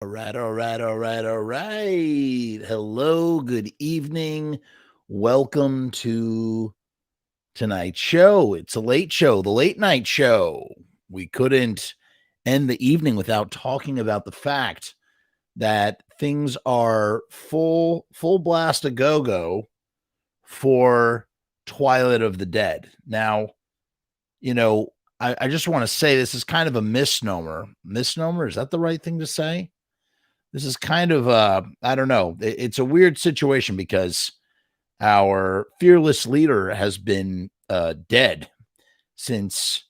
All right. Hello, good evening. Welcome to tonight's show. It's a late show, the late night show. We couldn't end the evening without talking about the fact that things are full blast a go-go for Twilight of the Dead. Now, you know, I just want to say this is kind of a misnomer. Misnomer, is that the right thing to say? This is kind of I don't know. It's a weird situation because our fearless leader has been dead since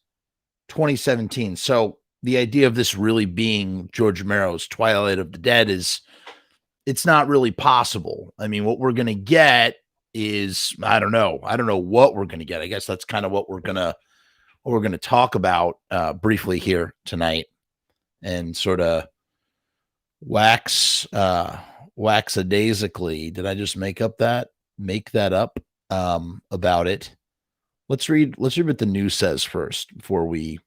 2017. So the idea of this really being George Romero's Twilight of the Dead is it's not really possible. I mean, what we're going to get is I don't know. I don't know what we're going to get. I guess that's kind of what we're going to talk about briefly here tonight and sort of waxadaisically. Did I just make that up about it? Let's read what the news says first before we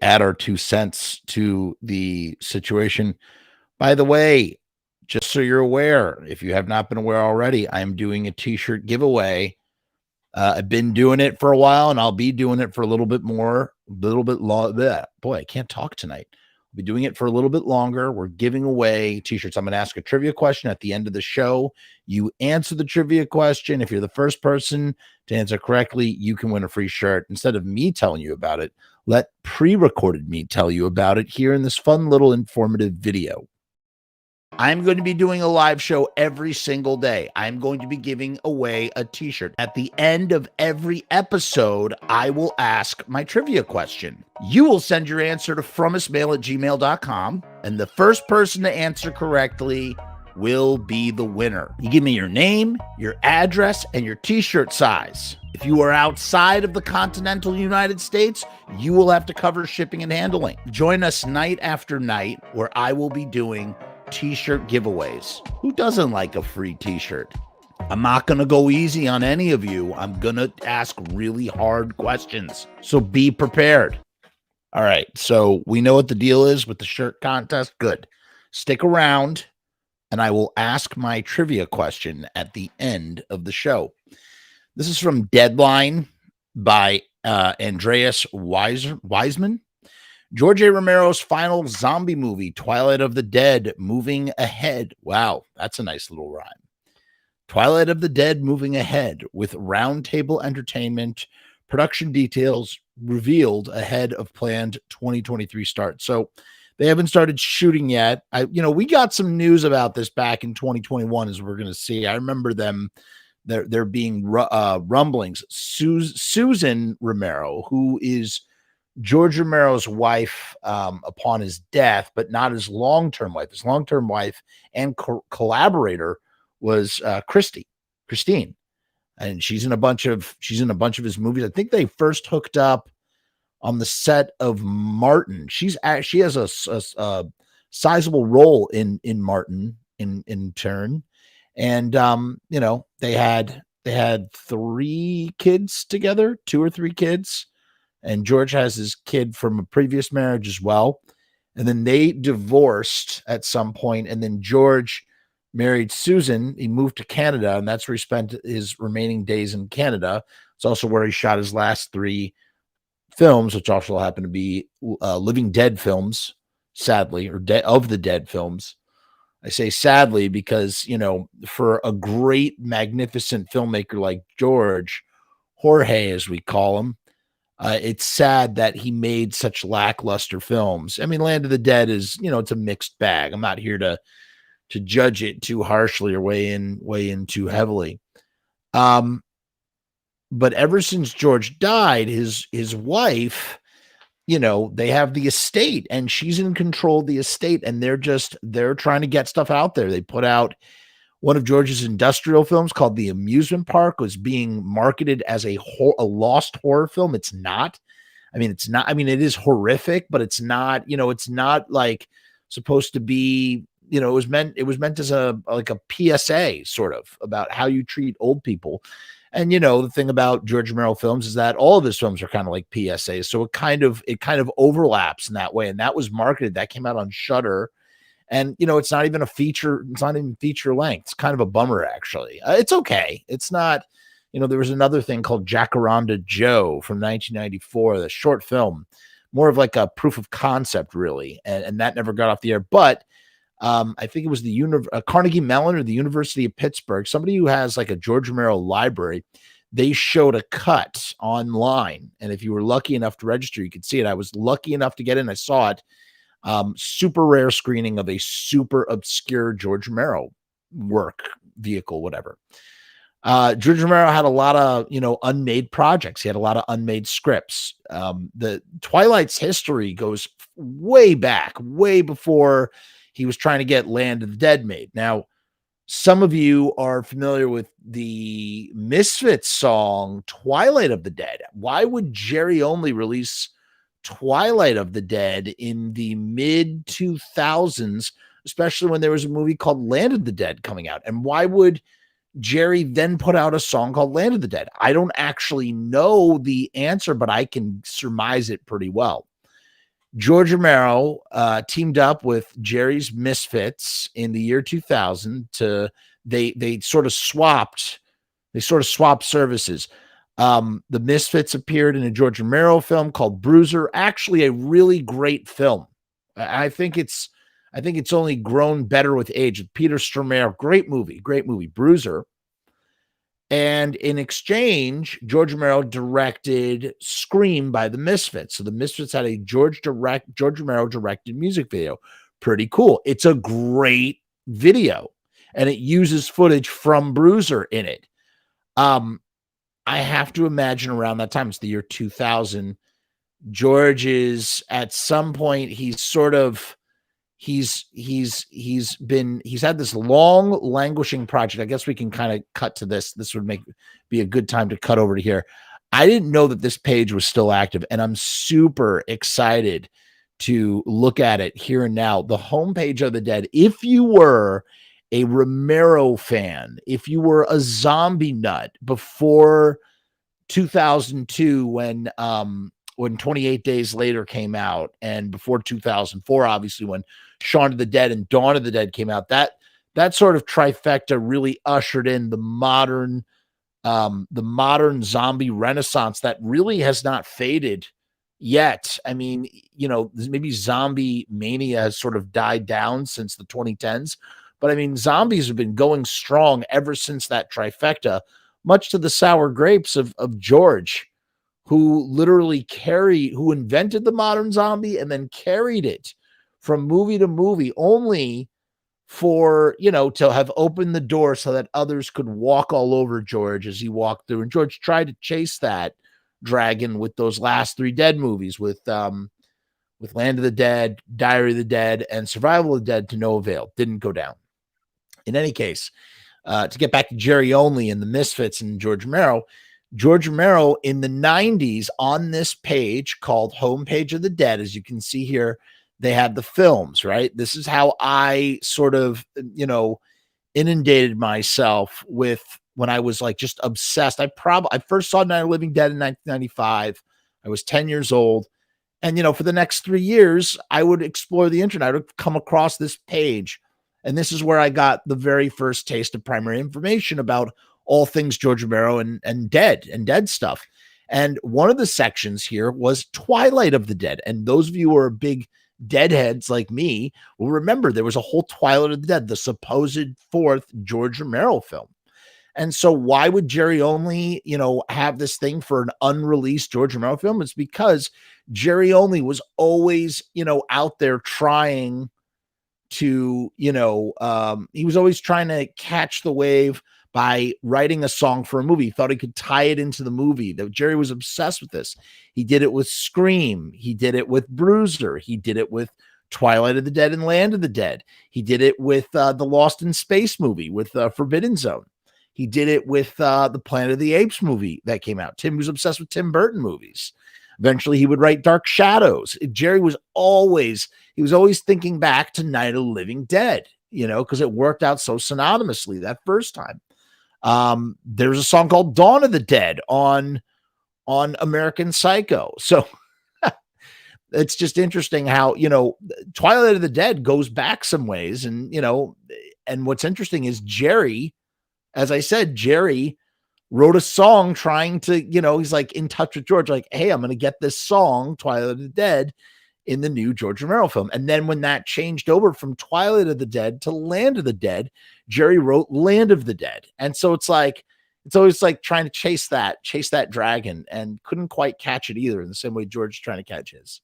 add our 2 cents to the situation. By the way, just so you're aware, if you have not been aware already, I'm doing a t-shirt giveaway. I've been doing it for a while and I'll be doing it for a little bit more, boy, I can't talk tonight. Be doing it for a little bit longer. We're giving away t-shirts. I'm going to ask a trivia question at the end of the show. You answer the trivia question. If you're the first person to answer correctly, you can win a free shirt. Instead of me telling you about it, let pre-recorded me tell you about it here in this fun little informative video. I'm going to be doing a live show every single day. I'm going to be giving away a t-shirt. At the end of every episode, I will ask my trivia question. You will send your answer to frumessmail@gmail.com, and the first person to answer correctly will be the winner. You give me your name, your address, and your t-shirt size. If you are outside of the continental United States, you will have to cover shipping and handling. Join us night after night where I will be doing t-shirt giveaways. Who doesn't like a free t-shirt? I'm not going to go easy on any of you. I'm going to ask really hard questions. So be prepared. All right. So we know what the deal is with the shirt contest. Good. Stick around and I will ask my trivia question at the end of the show. This is from Deadline by Andreas Wiseman. George A. Romero's final zombie movie, Twilight of the Dead, moving ahead. Wow, that's a nice little rhyme. Twilight of the Dead moving ahead with roundtable entertainment, production details revealed ahead of planned 2023 start. So they haven't started shooting yet. We got some news about this back in 2021, as we're going to see. I remember there being rumblings. Susan Romero, who is George Romero's wife upon his death, but not his long-term wife. His long-term wife and collaborator was Christine, and she's in a bunch of his movies. I think they first hooked up on the set of Martin. She has a sizable role in Martin in turn, and they had 3 kids together, 2 or 3 kids. And George has his kid from a previous marriage as well. And then they divorced at some point. And then George married Susan. He moved to Canada, and that's where he spent his remaining days in Canada. It's also where he shot his last 3 films, which also happen to be Living Dead films, sadly, or of the Dead films. I say sadly because, for a great, magnificent filmmaker like George, Jorge, as we call him, it's sad that he made such lackluster films. I mean, Land of the Dead is, it's a mixed bag. I'm not here to judge it too harshly or weigh in too heavily. But ever since George died, his wife, they have the estate and she's in control of the estate, and they're trying to get stuff out there. They put out one of George's industrial films called The Amusement Park was being marketed as a lost horror film. It's not. I mean, it's not. I mean, it is horrific, but it's not. It's not like supposed to be. It was meant as a PSA sort of about how you treat old people. And the thing about George Romero films is that all of his films are kind of like PSAs, so it kind of overlaps in that way. And that was marketed. That came out on Shudder, and it's not even a feature. It's not even feature length. It's kind of a bummer, actually. It's okay. It's not. There was another thing called Jacaranda Joe from 1994, the short film, more of like a proof of concept, really, and that never got off the air. But I think it was the Carnegie Mellon or the University of Pittsburgh, somebody who has like a George Romero library. They showed a cut online, and if you were lucky enough to register, you could see it. I was lucky enough to get in. I saw it. Super rare screening of a super obscure George Romero work, vehicle, whatever. George Romero had a lot of, unmade projects. He had a lot of unmade scripts. The Twilight's history goes way back, way before he was trying to get Land of the Dead made. Now, some of you are familiar with the Misfits song, Twilight of the Dead. Why would Jerry Only release Twilight of the Dead in the mid 2000s, especially when there was a movie called Land of the Dead coming out? And why would Jerry then put out a song called Land of the Dead? I don't actually know the answer, but I can surmise it pretty well. George Romero teamed up with Jerry's Misfits in the year 2000 they sort of swapped services. The Misfits appeared in a George Romero film called Bruiser, actually a really great film. I think it's only grown better with age. Peter Stormare, great movie, Bruiser. And in exchange, George Romero directed Scream by the Misfits. So the Misfits had a George Romero directed music video. Pretty cool. It's a great video, and it uses footage from Bruiser in it. I have to imagine around that time, it's the year 2000, George is at some point, he's had this long languishing project. I guess we can kind of cut to this. This would be a good time to cut over to here. I didn't know that this page was still active, and I'm super excited to look at it here and now. The homepage of the Dead. If you were a Romero fan, if you were a zombie nut before 2002, when 28 Days Later came out, and before 2004, obviously, when Shaun of the Dead and Dawn of the Dead came out, that sort of trifecta really ushered in the modern zombie renaissance that really has not faded yet. I mean, maybe zombie mania has sort of died down since the 2010s, but I mean, zombies have been going strong ever since that trifecta, much to the sour grapes of George, who literally who invented the modern zombie and then carried it from movie to movie, only for, to have opened the door so that others could walk all over George as he walked through. And George tried to chase that dragon with those last 3 Dead movies, with Land of the Dead, Diary of the Dead, and Survival of the Dead, to no avail. Didn't go down. In any case, to get back to Jerry Only and the Misfits and George Romero in the 90s, on this page called Homepage of the Dead, as you can see here, they had the films, right? This is how I sort of, inundated myself with, when I was like just obsessed. I first saw Night of the Living Dead in 1995. I was 10 years old. And, for the next 3 years, I would explore the internet. I would come across this page. And this is where I got the very first taste of primary information about all things George Romero and Dead stuff. And one of the sections here was Twilight of the Dead. And those of you who are big Deadheads like me will remember there was a whole Twilight of the Dead, the supposed 4th George Romero film. And so why would Jerry Only, have this thing for an unreleased George Romero film? It's because Jerry Only was always, out there trying to, he was always trying to catch the wave by writing a song for a movie. He thought he could tie it into the movie. That Jerry was obsessed with this. He did it with Scream. He did it with Bruiser. He did it with Twilight of the Dead and Land of the Dead. He did it with the Lost in Space movie, with Forbidden Zone. He did it with the Planet of the Apes movie that came out. Tim was obsessed with Tim Burton movies. Eventually, he would write Dark Shadows. Jerry was always thinking back to Night of the Living Dead, because it worked out so synonymously that first time. There's a song called Dawn of the Dead on American Psycho. So it's just interesting how, Twilight of the Dead goes back some ways. And, and what's interesting is Jerry, as I said, Jerry wrote a song trying to, he's like in touch with George, like, hey, I'm going to get this song, Twilight of the Dead, in the new George Romero film. And then when that changed over from Twilight of the Dead to Land of the Dead, Jerry wrote Land of the Dead. And so it's always like trying to chase that dragon, and couldn't quite catch it either, in the same way George's trying to catch his.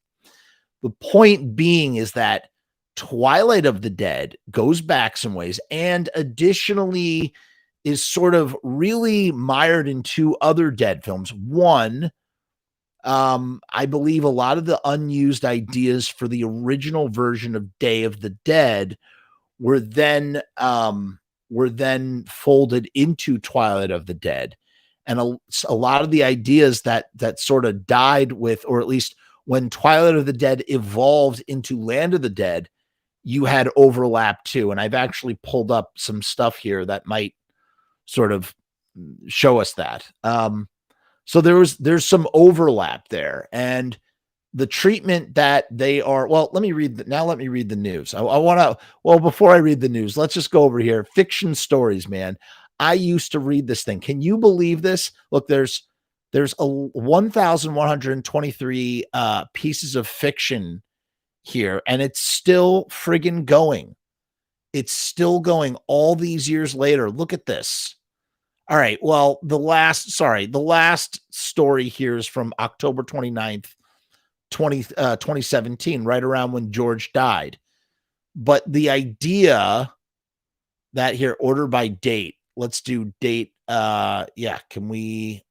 The point being is that Twilight of the Dead goes back some ways, and additionally is sort of really mired in two other Dead films. One, I believe a lot of the unused ideas for the original version of Day of the Dead were then folded into Twilight of the Dead. And a lot of the ideas that sort of died with, or at least when Twilight of the Dead evolved into Land of the Dead, you had overlap too. And I've actually pulled up some stuff here that might sort of show us that. So there's some overlap there, and the treatment that they are. Well, let me read the news. I want to. Well, before I read the news, let's just go over here. Fiction stories, man. I used to read this thing. Can you believe this? Look, there's 1,123 pieces of fiction here, and it's still friggin' going. It's still going all these years later. Look at this. All right. Well, the last story here is from October 29th, 2017, right around when George died. But the idea that here, order by date, let's do date. Yeah. Can we,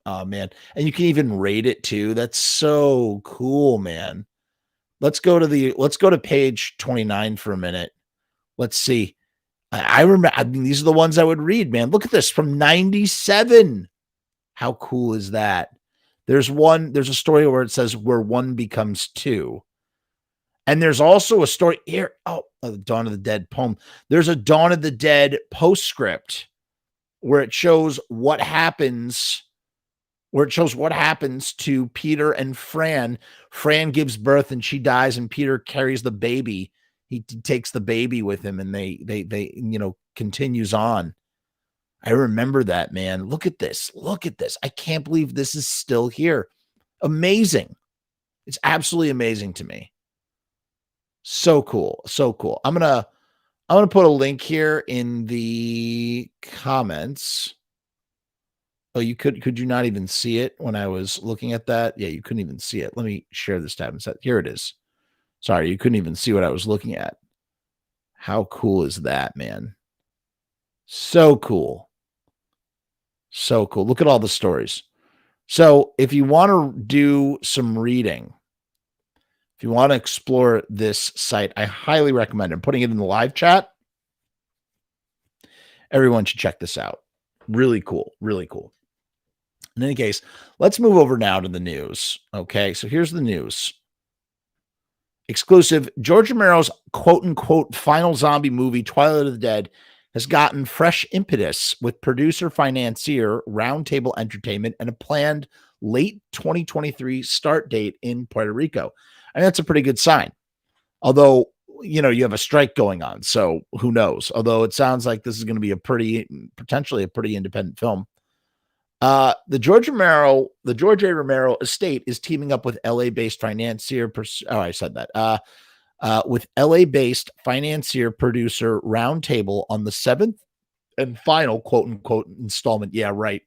oh man. And you can even rate it too. That's so cool, man. Let's go to page 29 for a minute. Let's see. I remember, these are the ones I would read, man. Look at this, from 97. How cool is that? There's a story where it says where one becomes two. And there's also a story here. Oh, the Dawn of the Dead poem. There's a Dawn of the Dead postscript where it shows what happens to Peter and Fran. Fran gives birth and she dies, and Peter carries the baby. He takes the baby with him, and they continues on. I remember that, man. Look at this. I can't believe this is still here. Amazing. It's absolutely amazing to me. So cool. I'm going to put a link here in the comments. Oh, could you not even see it when I was looking at that? Yeah, you couldn't even see it. Let me share this tab instead. Here it is. Sorry, you couldn't even see what I was looking at. How cool is that, man? So cool. Look at all the stories. So if you want to do some reading, if you want to explore this site, I highly recommend it. I'm putting it in the live chat. Everyone should check this out. Really cool. In any case, let's move over now to the news. Okay, so here's the news. Exclusive: George Romero's quote-unquote final zombie movie, Twilight of the Dead, has gotten fresh impetus with producer-financier Roundtable Entertainment and a planned late 2023 start date in Puerto Rico. I mean, that's a pretty good sign. Although, you have a strike going on, so who knows? Although it sounds like this is going to be potentially a pretty independent film. The George A. Romero estate is teaming up with LA-based financier. With LA-based financier producer Roundtable on the 7th and final quote-unquote installment. Yeah, right.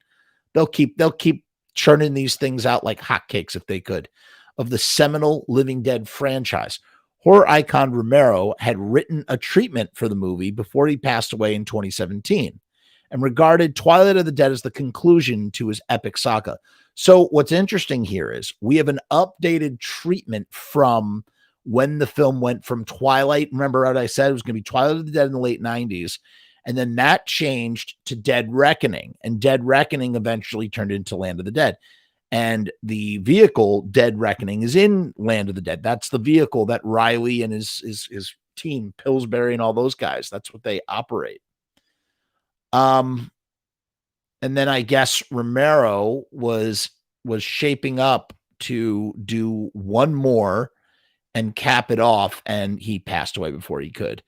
They'll keep churning these things out like hotcakes if they could, of the seminal Living Dead franchise. Horror icon Romero had written a treatment for the movie before he passed away in 2017. And regarded Twilight of the Dead as the conclusion to his epic saga. So what's interesting here is we have an updated treatment from when the film went from Twilight. Remember what I said? It was going to be Twilight of the Dead in the late 90s. And then that changed to Dead Reckoning. And Dead Reckoning eventually turned into Land of the Dead. And the vehicle, Dead Reckoning, is in Land of the Dead. That's the vehicle that Riley and his team, Pillsbury and all those guys, that's what they operate. And then I guess Romero was shaping up to do one more and cap it off, and he passed away before he could.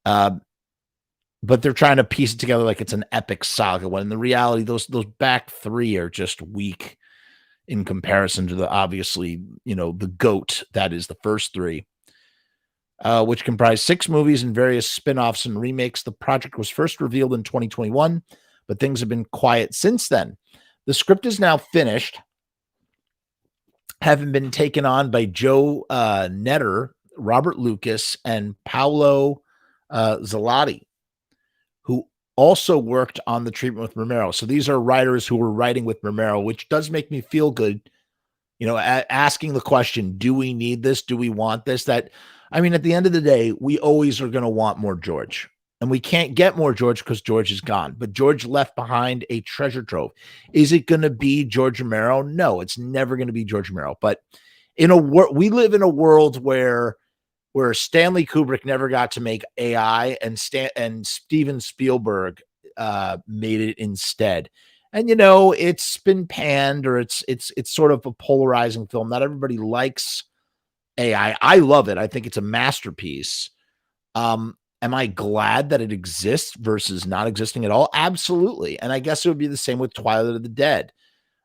But they're trying to piece it together like it's an epic saga, when in the reality, those back three are just weak in comparison to the, obviously, the GOAT that is the first three, which comprise 6 movies and various spin-offs and remakes. The project was first revealed in 2021, but things have been quiet since then. The script is now finished, having been taken on by Joe Netter, Robert Lucas, and Paolo Zalotti, who also worked on the treatment with Romero. So these are writers who were writing with Romero, which does make me feel good, asking the question, do we need this? Do we want this? At the end of the day, we always are going to want more George. And we can't get more George because George is gone. But George left behind a treasure trove. Is it going to be George Romero? No, it's never going to be George Romero. But we live in a world where Stanley Kubrick never got to make AI, and Steven Spielberg made it instead. And it's been panned, or it's sort of a polarizing film. Not everybody likes AI. I love it. I think it's a masterpiece. Am I glad that it exists versus not existing at all? Absolutely. And I guess it would be the same with Twilight of the Dead.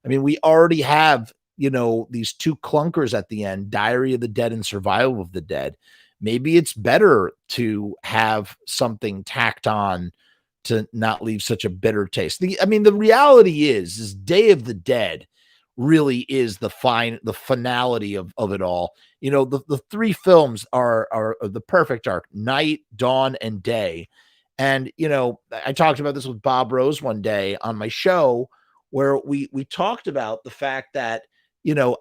We already have, these 2 clunkers at the end, Diary of the Dead and Survival of the Dead. Maybe it's better to have something tacked on to not leave such a bitter taste. The reality is Day of the Dead really is the finality of it all. The 3 films are the perfect arc: night, dawn, and day. And, I talked about this with Bob Rose one day on my show, where we talked about the fact that,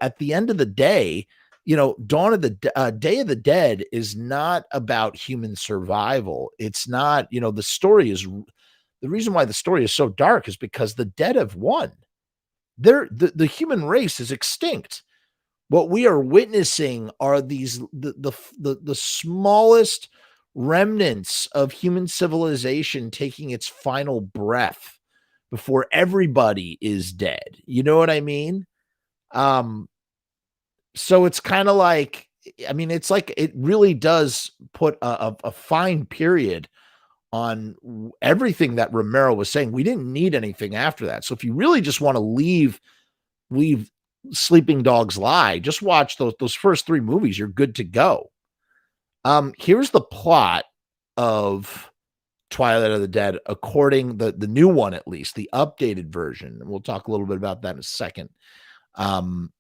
at the end of the day, Dawn of the Day of the Dead is not about human survival. It's not, the reason why the story is so dark is because the dead have won. The human race is extinct. What we are witnessing are the smallest remnants of human civilization taking its final breath before everybody is dead. You know what I mean? So it's kind of like, it's like it really does put a fine period on everything that Romero was saying. We didn't need anything after that. So if you really just want to leave Sleeping Dogs Lie, just watch those first 3 movies. You're good to go. Here's the plot of Twilight of the Dead, according the new one, at least the updated version. And we'll talk a little bit about that in a second. But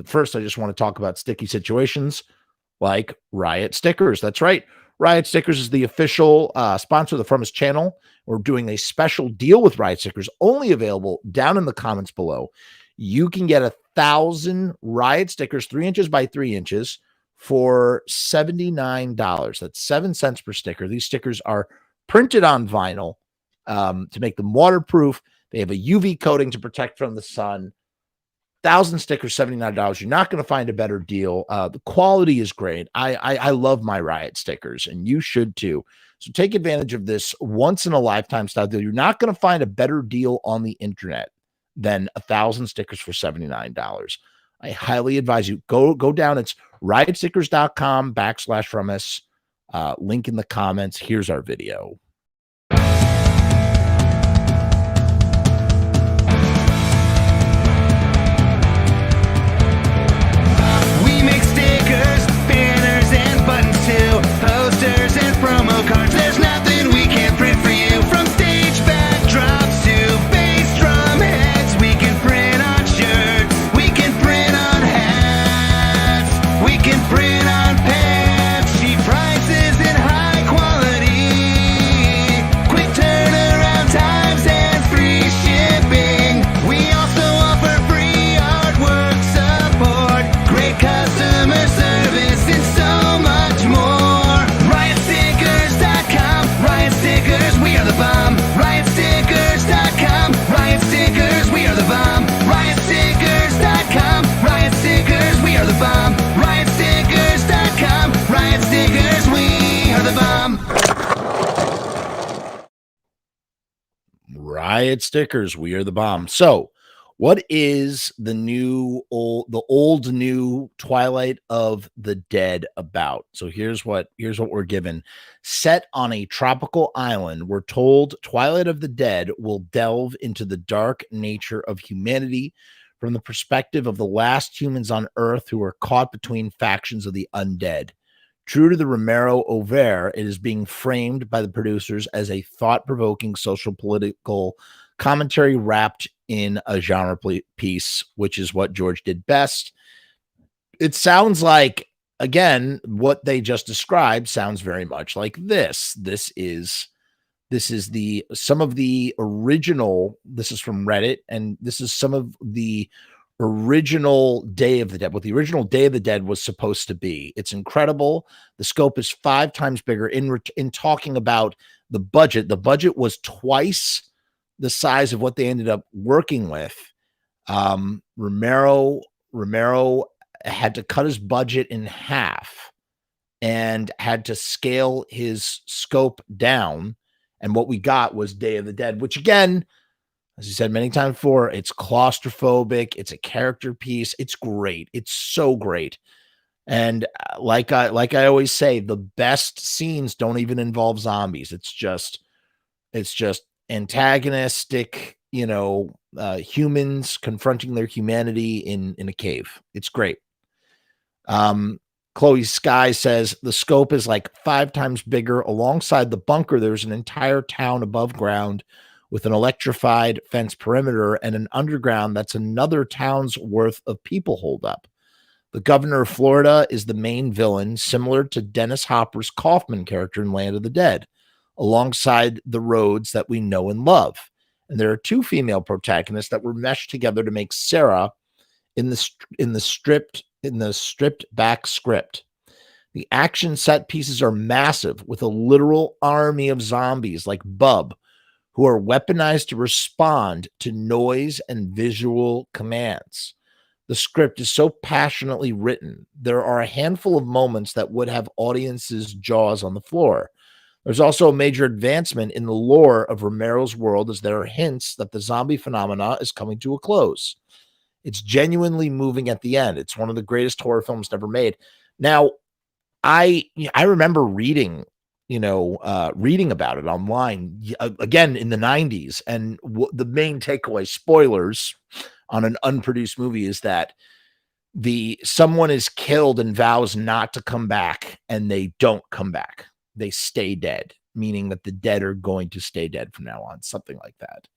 first, I just want to talk about sticky situations like Riot Stickers. That's right. Riot Stickers is the official sponsor of the Frumess channel. We're doing a special deal with Riot Stickers, only available down in the comments below. You can get 1,000 Riot Stickers, 3 inches by 3 inches, for $79. That's 7 cents per sticker. These stickers are printed on vinyl to make them waterproof. They have a UV coating to protect from the sun. 1,000 stickers, $79. You're not going to find a better deal. The quality is great. I love my Riot stickers, and you should too. So take advantage of this once in a lifetime style deal. You're not going to find a better deal on the internet than 1,000 stickers for $79. I highly advise you go down. It's riotstickers.com/Frumess. Link in the comments. Here's our video. Posters and promo cards, there's nothing we can't print for you. From stage backdrops to bass drum heads, we can print on shirts, we can print on hats, we can print on pants. Cheap prices and high quality, Riot stickers. We are the bomb. So, what is the old new Twilight of the Dead about? So here's what we're given. Set on a tropical island, we're told Twilight of the Dead will delve into the dark nature of humanity from the perspective of the last humans on Earth who are caught between factions of the undead. True to the Romero oeuvre, it is being framed by the producers as a thought-provoking social political commentary wrapped in a genre piece, which is what George did best. It sounds like, again, what they just described sounds very much like this. This is some of the original. This is from Reddit, and this is some of the original Day of the Dead, what the original Day of the Dead was supposed to be. It's incredible. The scope is 5 times bigger. In talking about the budget was twice the size of what they ended up working with. Romero had to cut his budget in half and had to scale his scope down. And what we got was Day of the Dead, which, again, as you said many times before, it's claustrophobic. It's a character piece. It's great. It's so great. And like I always say, the best scenes don't even involve zombies. It's just antagonistic, humans confronting their humanity in a cave. It's great. Chloe Sky says the scope is like 5 times bigger. Alongside the bunker, there's an entire town above ground with an electrified fence perimeter and an underground that's another town's worth of people hold up. The governor of Florida is the main villain, similar to Dennis Hopper's Kaufman character in Land of the Dead, alongside the roads that we know and love. And there are 2 female protagonists that were meshed together to make Sarah in the stripped back script. The action set pieces are massive, with a literal army of zombies like Bub, who are weaponized to respond to noise and visual commands. The script is so passionately written. There are a handful of moments that would have audiences' jaws on the floor. There's also a major advancement in the lore of Romero's world, as there are hints that the zombie phenomena is coming to a close. It's genuinely moving at the end. It's one of the greatest horror films ever made. Now, I remember reading about it online again in the 90s, and the main takeaway, spoilers on an unproduced movie, is that someone is killed and vows not to come back, and they don't come back. They stay dead, meaning that the dead are going to stay dead from now on, something like that.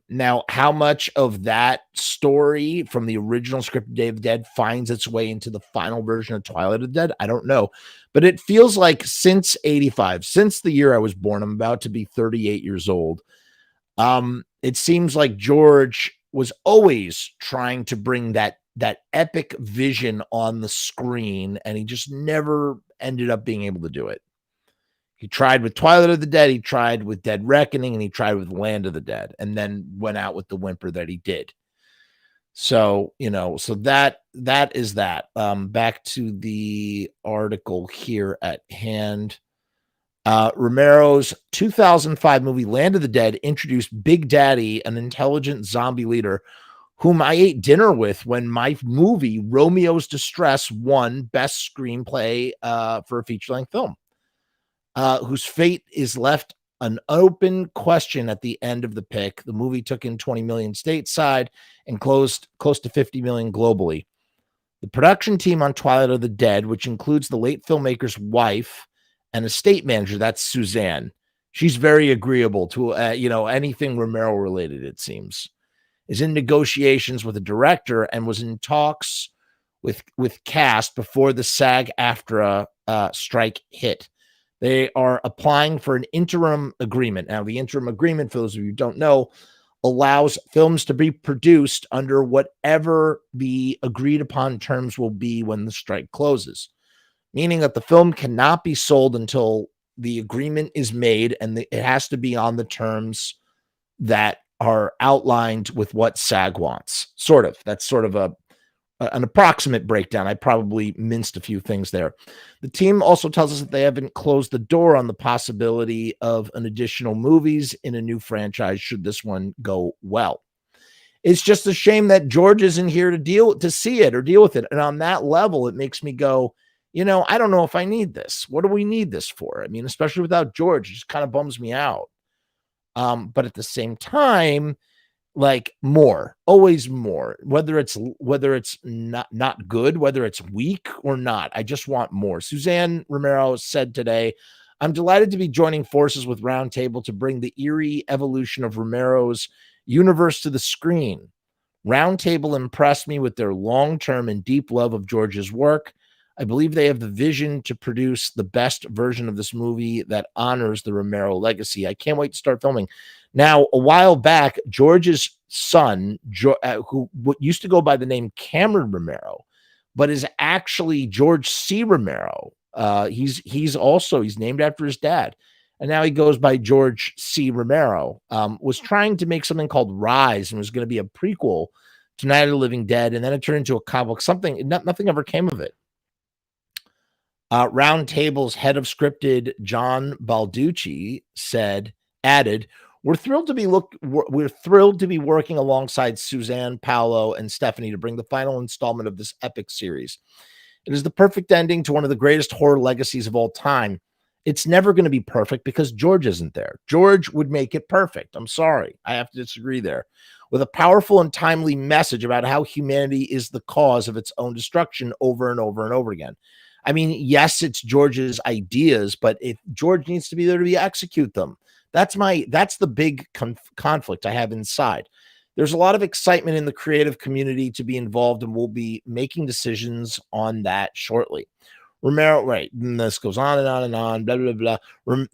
Now, how much of that story from the original script of Day of the Dead finds its way into the final version of Twilight of the Dead, I don't know. But it feels like since 85, since the year I was born, I'm about to be 38 years old. It seems like George was always trying to bring that epic vision on the screen, and he just never ended up being able to do it. He tried with Twilight of the Dead, he tried with Dead Reckoning, and he tried with Land of the Dead, and then went out with the whimper that he did. So, so that is that. Back to the article here at hand. Romero's 2005 movie Land of the Dead introduced Big Daddy, an intelligent zombie leader whom I ate dinner with when my movie Romeo's Distress won Best Screenplay for a feature-length film. Whose fate is left an open question at the end of the pick. The movie took in 20 million stateside and closed close to 50 million globally. The production team on Twilight of the Dead, which includes the late filmmaker's wife and estate manager, that's Suzanne. She's very agreeable to anything Romero related, it seems, is in negotiations with a director and was in talks with cast before the SAG-AFTRA strike hit. They are applying for an interim agreement. Now, the interim agreement, for those of you who don't know, allows films to be produced under whatever the agreed upon terms will be when the strike closes, meaning that the film cannot be sold until the agreement is made, and it has to be on the terms that are outlined with what SAG wants. That's sort of an approximate breakdown. I probably minced a few things there. The team also tells us that they haven't closed the door on the possibility of an additional movies in a new franchise should this one go well. It's just a shame that George isn't here to see it or deal with it. And on that level, it makes me go, I don't know if I need this. What do we need this for? I mean, especially without George, it just kind of bums me out. But at the same time, like more, always more, whether it's not good, whether it's weak or not. I just want more. Suzanne Romero said today, I'm delighted to be joining forces with Roundtable to bring the eerie evolution of Romero's universe to the screen. Roundtable impressed me with their long-term and deep love of George's work. I believe they have the vision to produce the best version of this movie that honors the Romero legacy. I can't wait to start filming. Now, a while back, George's son, who used to go by the name Cameron Romero, but is actually George C. Romero. He's named after his dad. And now he goes by George C. Romero, was trying to make something called Rise and was going to be a prequel to Night of the Living Dead. And then it turned into a comic book. Nothing ever came of it. Roundtable's head of scripted, John Balducci, added, we're thrilled to be working alongside Suzanne, Paolo, and Stephanie to bring the final installment of this epic series. It is the perfect ending to one of the greatest horror legacies of all time. It's never going to be perfect because George isn't there. George would make it perfect. I'm sorry. I have to disagree there. With a powerful and timely message about how humanity is the cause of its own destruction over and over and over again. I mean, yes, it's George's ideas, but if George needs to be there to execute them, that's the big conflict I have inside. There's a lot of excitement in the creative community to be involved, and we'll be making decisions on that shortly. Romero, right, and this goes on and on and on, blah, blah, blah.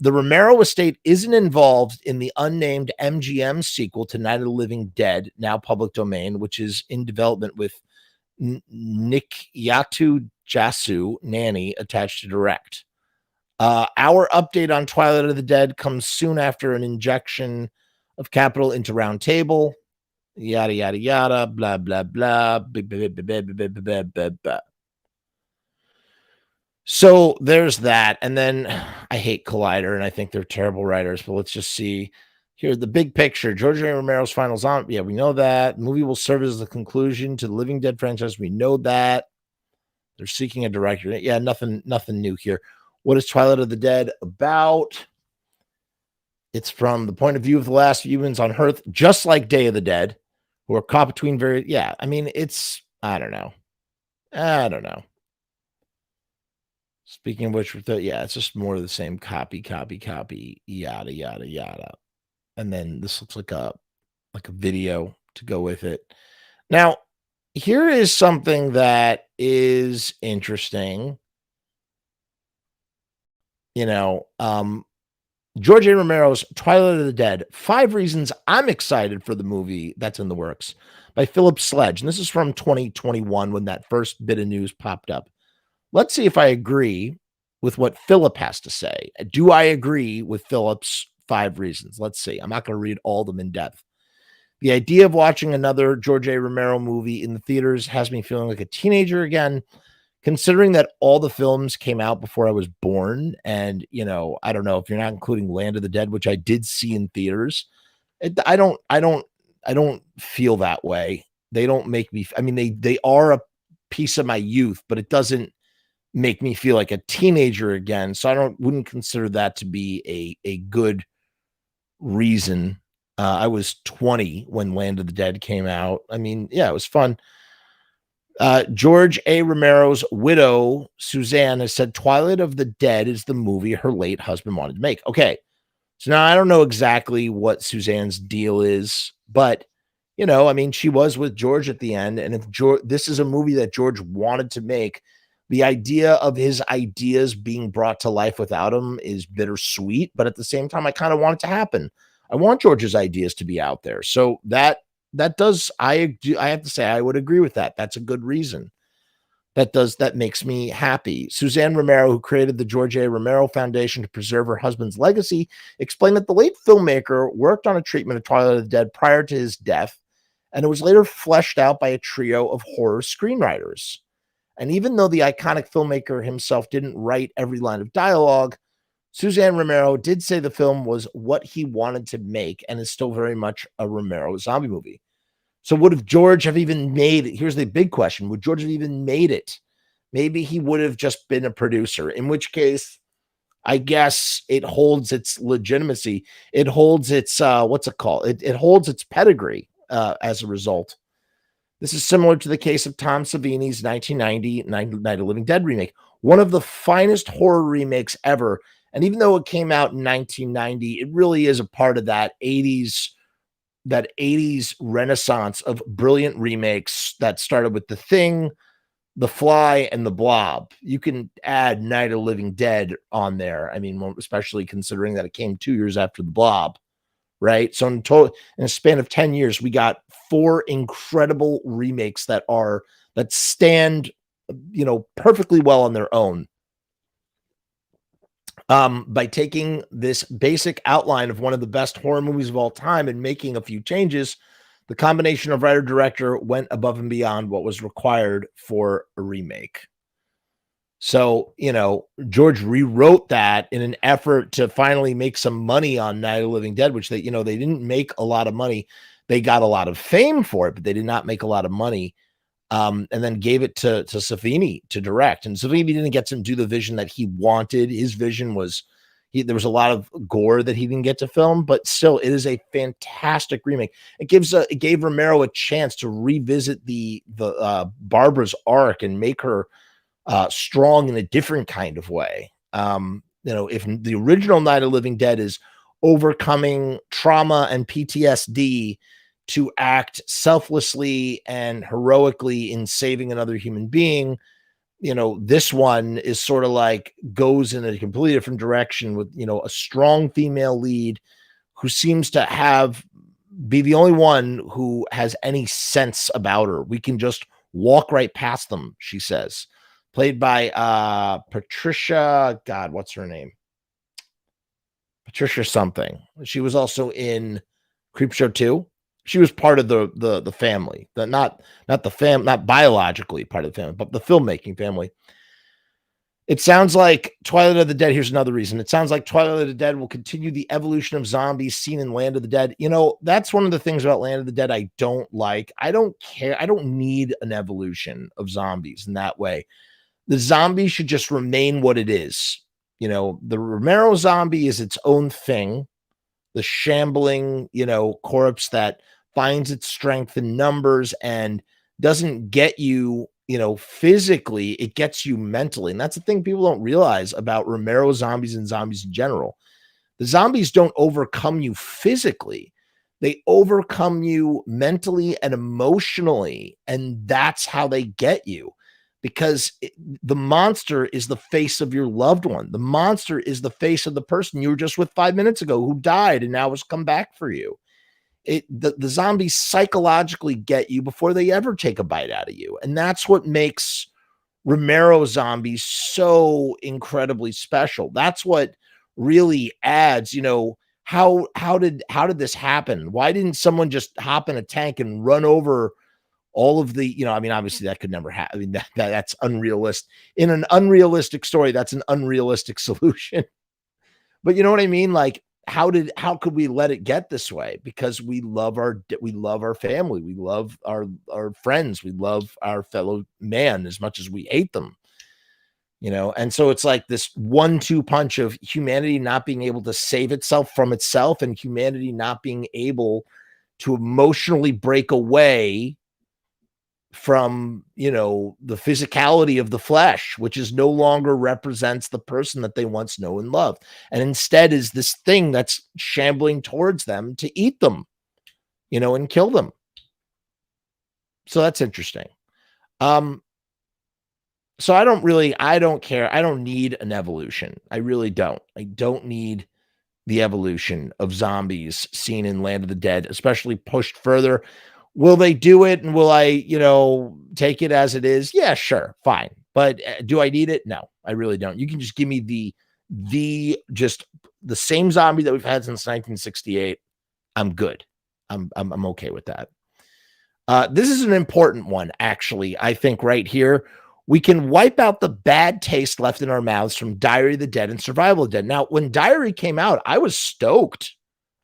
The Romero estate isn't involved in the unnamed MGM sequel to Night of the Living Dead, now public domain, which is in development with Nikyatu Jasu Nanny attached to direct. Our update on Twilight of the Dead comes soon after an injection of capital into Roundtable. Yada, yada, yada, blah, blah, blah. So there's that. And then I hate Collider, and I think they're terrible writers, but let's just see. Here's the big picture. George A. Romero's final zombie. Yeah, we know that. The movie will serve as the conclusion to the Living Dead franchise. We know that. They're seeking a director. Yeah, nothing new here. What is Twilight of the Dead about? It's from the point of view of the last humans on Earth, just like Day of the Dead, who are caught between various. Yeah, I mean, I don't know. Speaking of which, it's just more of the same copy, yada, yada, yada. And then this looks like a video to go with it. Now, here is something that is interesting. George A. Romero's Twilight of the Dead, 5 reasons I'm excited for the movie that's in the works, by Philip Sledge. And this is from 2021 when that first bit of news popped up. Let's see if I agree with what Philip has to say. Do I agree with Philip's 5 reasons? Let's see. I'm not going to read all of them in depth. The idea of watching another George A. Romero movie in the theaters has me feeling like a teenager again, considering that all the films came out before I was born. And, I don't know if you're not including Land of the Dead, which I did see in theaters. I don't feel that way. They don't make me, they are a piece of my youth, but it doesn't make me feel like a teenager again. So I wouldn't consider that to be a good reason. I was 20 when Land of the Dead came out. It was fun. George A. Romero's widow, Suzanne, has said Twilight of the Dead is the movie her late husband wanted to make. Okay. So now I don't know exactly what Suzanne's deal is, but she was with George at the end. And if this is a movie that George wanted to make, the idea of his ideas being brought to life without him is bittersweet, but at the same time, I kind of want it to happen. I want George's ideas to be out there. So that does, I have to say, I would agree with that. That's a good reason. That makes me happy. Suzanne Romero, who created the George A. Romero Foundation to preserve her husband's legacy, explained that the late filmmaker worked on a treatment of Twilight of the Dead prior to his death, and it was later fleshed out by a trio of horror screenwriters. And even though the iconic filmmaker himself didn't write every line of dialogue, Suzanne Romero did say the film was what he wanted to make and is still very much a Romero zombie movie. So would have George have even made it? Here's the big question. Would George have even made it? Maybe he would have just been a producer, in which case, I guess it holds its legitimacy. It holds its, what's it called? It holds its pedigree as a result. This is similar to the case of Tom Savini's 1990 Night of the Living Dead remake, one of the finest horror remakes ever. And even though it came out in 1990, it really is a part of that 80s renaissance of brilliant remakes that started with The Thing, The Fly, and The Blob. You can add Night of the Living Dead on there. I mean, especially considering that it came 2 years after The Blob, right? So in a span of 10 years, we got 4 incredible remakes that stand, perfectly well on their own. By taking this basic outline of one of the best horror movies of all time and making a few changes, the combination of writer-director went above and beyond what was required for a remake. So, George rewrote that in an effort to finally make some money on Night of the Living Dead, which they didn't make a lot of money. They got a lot of fame for it, but they did not make a lot of money. And then gave it to Savini to direct. And Savini didn't get to do the vision that he wanted. His vision was, there was a lot of gore that he didn't get to film, but still, it is a fantastic remake. It gave Romero a chance to revisit the Barbara's arc and make her strong in a different kind of way. If the original Night of the Living Dead is overcoming trauma and PTSD to act selflessly and heroically in saving another human being, this one is sort of like goes in a completely different direction with, a strong female lead who seems to be the only one who has any sense about her. We can just walk right past them, she says. Played by Patricia, God, what's her name? Patricia something. She was also in Creepshow 2. She was part of the family, not biologically part of the family, but the filmmaking family. It sounds like Twilight of the Dead. Here's another reason. It sounds like Twilight of the Dead will continue the evolution of zombies seen in Land of the Dead. That's one of the things about Land of the Dead I don't like. I don't care. I don't need an evolution of zombies in that way. The zombie should just remain what it is. The Romero zombie is its own thing. The shambling, corpse that finds its strength in numbers and doesn't get you, physically, it gets you mentally. And that's the thing people don't realize about Romero zombies and zombies in general. The zombies don't overcome you physically. They overcome you mentally and emotionally. And that's how they get you. Because the monster is the face of your loved one. The monster is the face of the person you were just with 5 minutes ago who died and now has come back for you. The zombies psychologically get you before they ever take a bite out of you. And that's what makes Romero zombies so incredibly special. That's what really adds, how did this happen? Why didn't someone just hop in a tank and run over all of the, obviously that could never happen. I mean, that's unrealistic. In an unrealistic story, that's an unrealistic solution. But you know what I mean? Like, how could we let it get this way? Because we love our family. We love our friends. We love our fellow man as much as we hate them, And so it's like this 1-2 punch of humanity not being able to save itself from itself and humanity not being able to emotionally break away from, the physicality of the flesh, which is no longer represents the person that they once know and loved. And instead is this thing that's shambling towards them to eat them, and kill them. So that's interesting. So I don't care. I don't need an evolution. I really don't. I don't need the evolution of zombies seen in Land of the Dead, especially pushed further. Will they do it? And will I, take it as it is? Yeah, sure. Fine. But do I need it? No, I really don't. You can just give me the same zombie that we've had since 1968. I'm good. I'm okay with that. This is an important one, actually. I think right here, we can wipe out the bad taste left in our mouths from Diary of the Dead and Survival of the Dead. Now, when Diary came out, I was stoked.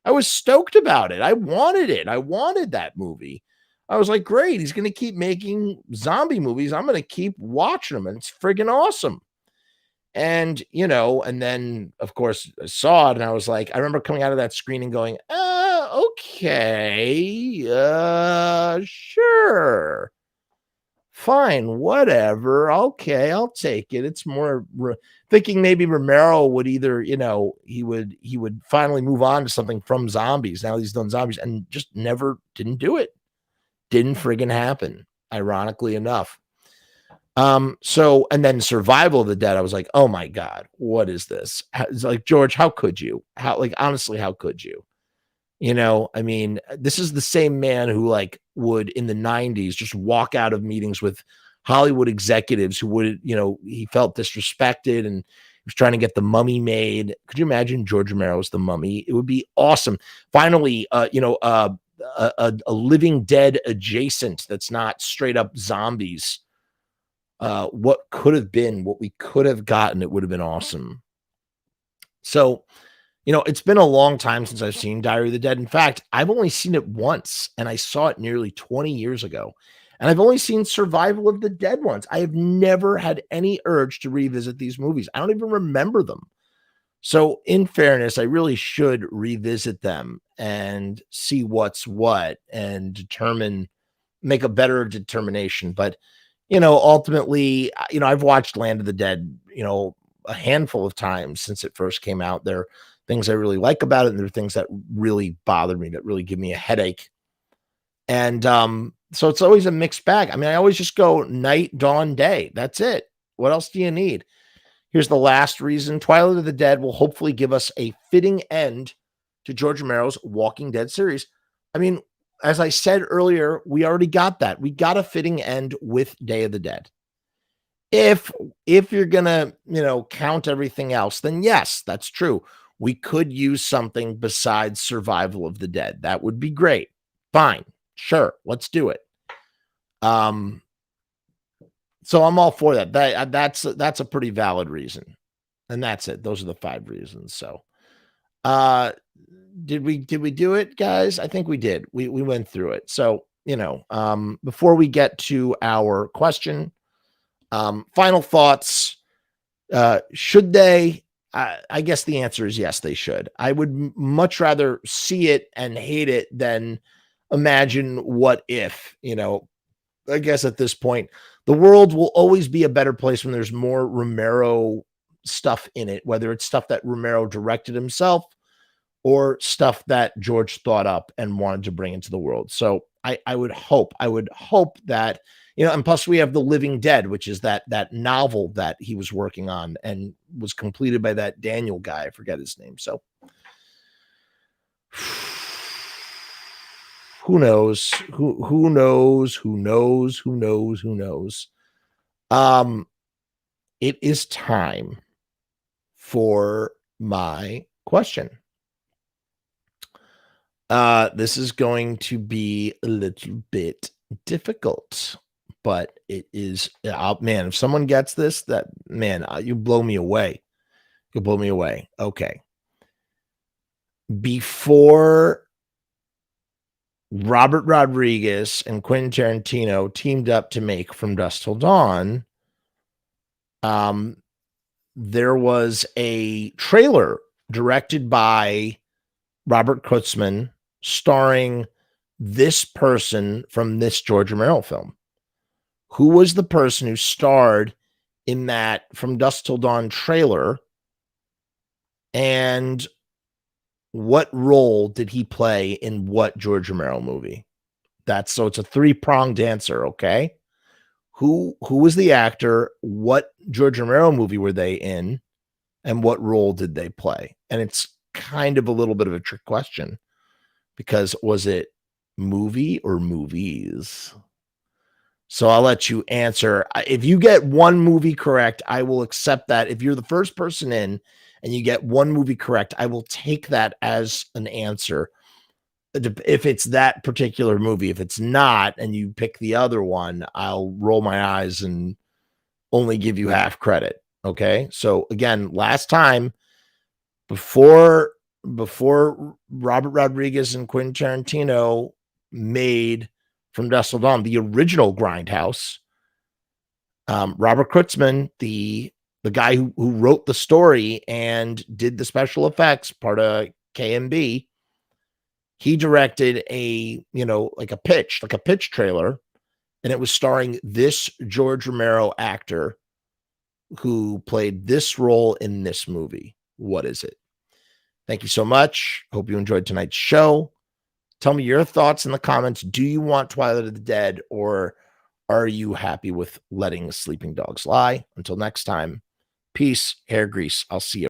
I was stoked about it. I wanted it. I wanted that movie. I was like, great. He's going to keep making zombie movies. I'm going to keep watching them. And it's friggin' awesome. And, and then, of course, I saw it and I was like, I remember coming out of that screening going, okay, sure. Fine, whatever. Okay, I'll take it. It's more thinking maybe Romero would either, he would finally move on to something from zombies. Now he's done zombies and just never didn't do it. Didn't friggin' happen, ironically enough. So, and then Survival of the Dead, I was like, oh my God, what is this? It's like, George, how could you? Honestly, how could you? I mean, this is the same man who would in the 90s just walk out of meetings with Hollywood executives who would, he felt disrespected and he was trying to get The Mummy made. Could you imagine George Romero's The Mummy? It would be awesome. Finally, a Living Dead adjacent that's not straight up zombies. What could have been, what we could have gotten, it would have been awesome. So, it's been a long time since I've seen Diary of the Dead. In fact, I've only seen it once, and I saw it nearly 20 years ago. And I've only seen Survival of the Dead once. I have never had any urge to revisit these movies. I don't even remember them. So, in fairness, I really should revisit them and see what's what and make a better determination. But, ultimately, I've watched Land of the Dead, a handful of times since it first came out. There are things I really like about it, and there are things that really bother me, that really give me a headache. And so it's always a mixed bag. I mean, I always just go night, dawn, day. That's it. What else do you need? Here's the last reason. Twilight of the Dead will hopefully give us a fitting end to George Romero's Walking Dead series. I mean, as I said earlier, we already got that. We got a fitting end with Day of the Dead. If you're going to, count everything else, then yes, that's true. We could use something besides Survival of the Dead. That would be great. Fine. Sure. Let's do it. So I'm all for that. That's a pretty valid reason. And that's it. Those are the 5 reasons. So, did we do it, guys? I think we did. We went through it. So, before we get to our question, final thoughts, should they? I guess the answer is yes, they should. I would much rather see it and hate it than imagine what if, I guess at this point, the world will always be a better place when there's more Romero stuff in it, whether it's stuff that Romero directed himself or stuff that George thought up and wanted to bring into the world. So I would hope that, and plus we have The Living Dead, which is that novel that he was working on and was completed by that Daniel guy. I forget his name. So who knows? Who knows? It is time for my question. This is going to be a little bit difficult, but it is, man, if someone gets this, you blow me away. You blow me away. Okay. Before Robert Rodriguez and Quentin Tarantino teamed up to make From Dusk Till Dawn, there was a trailer directed by Robert Kurtzman starring this person from this George Romero film. Who was the person who starred in that From Dusk Till Dawn trailer? And what role did he play in what George Romero movie? So it's a 3-pronged answer, okay? Who was the actor? What George Romero movie were they in? And what role did they play? And it's kind of a little bit of a trick question, because was it movie or movies? So I'll let you answer. If you get one movie correct, I will accept that. If you're the first person in and you get one movie correct, I will take that as an answer. if it's that particular movie. If it's not, and you pick the other one, I'll roll my eyes and only give you half credit. Okay. So again, last time before Robert Rodriguez and Quentin Tarantino made From Dusk Till Dawn, the original Grindhouse, Robert Kurtzman, the guy who wrote the story and did the special effects, part of KMB, he directed like a pitch trailer, and it was starring this George Romero actor who played this role in this movie. What is it? Thank you so much. Hope you enjoyed tonight's show. Tell me your thoughts in the comments. Do you want Twilight of the Dead, or are you happy with letting sleeping dogs lie? Until next time, peace, hair grease. I'll see you.